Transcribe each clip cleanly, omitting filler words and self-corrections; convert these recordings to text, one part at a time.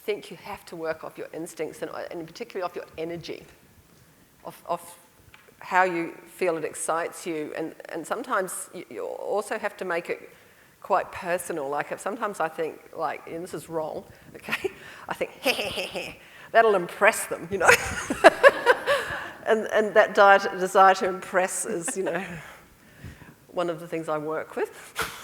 think you have to work off your instincts and particularly off your energy, off how you feel it excites you. And sometimes you also have to make it quite personal. Like sometimes I think, like, and this is wrong, okay? I think, that'll impress them, you know? and that desire to impress is, you know, one of the things I work with.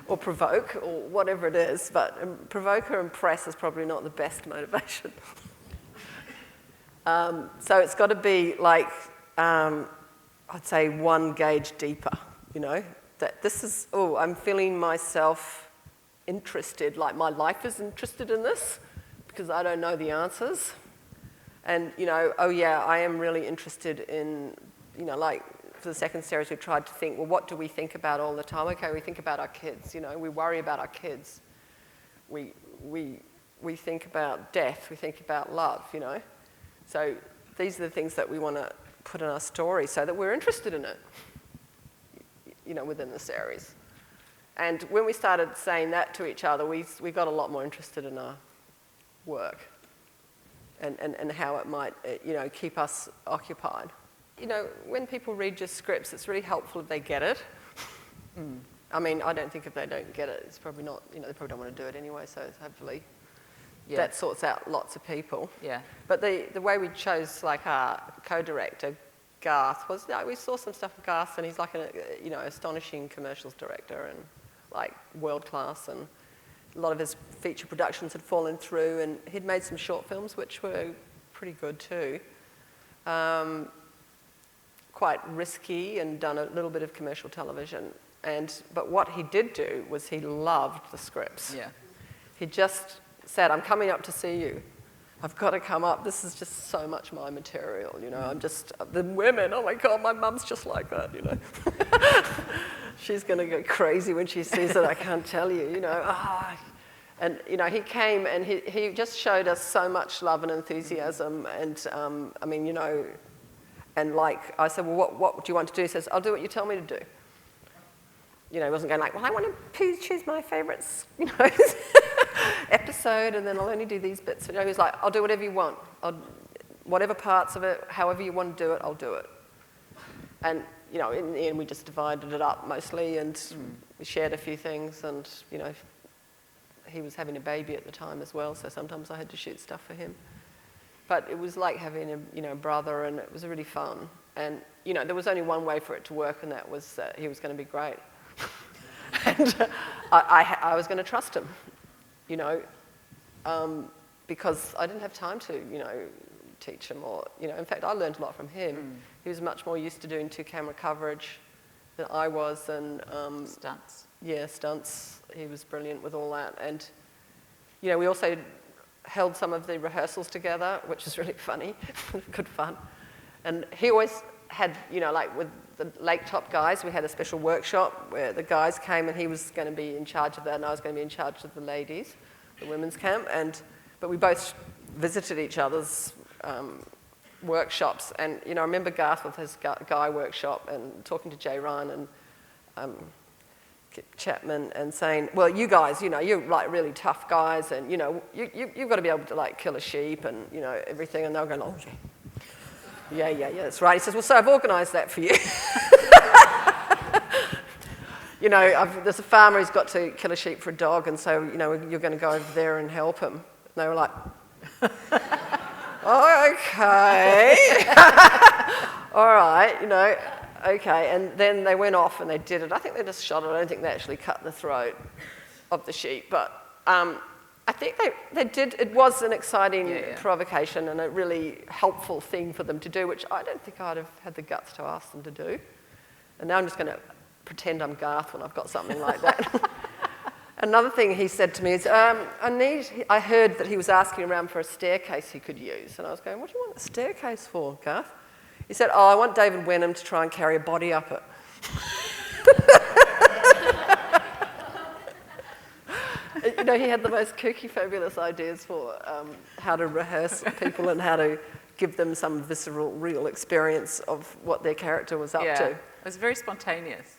Or provoke, or whatever it is, but provoke or impress is probably not the best motivation. So it's got to be like, I'd say 1 gauge deeper, you know? That this is, oh, I'm feeling myself interested, like my life is interested in this, because I don't know the answers. And, you know, oh yeah, I am really interested in, you know, like, for the second series, we tried to think, well, what do we think about all the time? Okay, we think about our kids, you know, we worry about our kids. We think about death, we think about love, you know. So these are the things that we want to put in our story so that we're interested in it, you know, within the series. And when we started saying that to each other, we got a lot more interested in our work and how it might, you know, keep us occupied. You know, when people read your scripts, it's really helpful if they get it. I mean, I don't think if they don't get it, it's probably not, you know, they probably don't want to do it anyway, so hopefully that sorts out lots of people. Yeah. But the way we chose, like, our co-director, Garth, was, we saw some stuff with Garth, and he's like a, you know, astonishing commercials director and, like, world-class, and a lot of his feature productions had fallen through, and he'd made some short films, which were pretty good too. Quite risky, and done a little bit of commercial television. But what he did do was he loved the scripts. Yeah. He just said, I'm coming up to see you. I've got to come up. This is just so much my material, you know. I'm just, the women, oh my God, my mum's just like that, you know. She's going to go crazy when she sees it, I can't tell you, you know. And, you know, he came and he just showed us so much love and enthusiasm. And, I mean, you know, and like, I said, well, what do you want to do? He says, I'll do what you tell me to do. You know, he wasn't going like, well, I want to choose my favourite, you know, episode, and then I'll only do these bits. You know, he was like, I'll do whatever you want. Whatever parts of it, however you want to do it, I'll do it. And, you know, in the end, we just divided it up mostly, and we shared a few things, and, you know, he was having a baby at the time as well, so sometimes I had to shoot stuff for him. But it was like having a, you know, brother, and it was really fun. And, you know, there was only one way for it to work, and that was that he was going to be great. And I was going to trust him, you know, because I didn't have time to, you know, teach him or, you know, in fact, I learned a lot from him. He was much more used to doing 2-camera coverage than I was, and stunts. Yeah, stunts. He was brilliant with all that. And, you know, we also held some of the rehearsals together, which was really funny, good fun. And he always had, you know, like with the Lake Top guys, we had a special workshop where the guys came and he was going to be in charge of that, and I was going to be in charge of the ladies, the women's camp. But we both visited each other's workshops. And, you know, I remember Garth with his guy workshop and talking to Jay Ryan and Chapman and saying, well, you guys, you know, you're like really tough guys, and, you know, you've got to be able to like kill a sheep and, you know, everything. And they were going, oh, yeah, that's right. He says, well, so I've organised that for you. You know, there's a farmer who's got to kill a sheep for a dog, and so, you know, you're going to go over there and help him. And they were like, oh, okay. All right, you know. Okay, and then they went off and they did it. I think they just shot it. I don't think they actually cut the throat of the sheep. But I think they did. It was an exciting provocation and a really helpful thing for them to do, which I don't think I'd have had the guts to ask them to do. And now I'm just going to pretend I'm Garth when I've got something like that. Another thing he said to me is, I heard that he was asking around for a staircase he could use. And I was going, what do you want a staircase for, Garth? He said, oh, I want David Wenham to try and carry a body up it. You know, he had the most kooky, fabulous ideas for how to rehearse people and how to give them some visceral, real experience of what their character was up to. It was very spontaneous.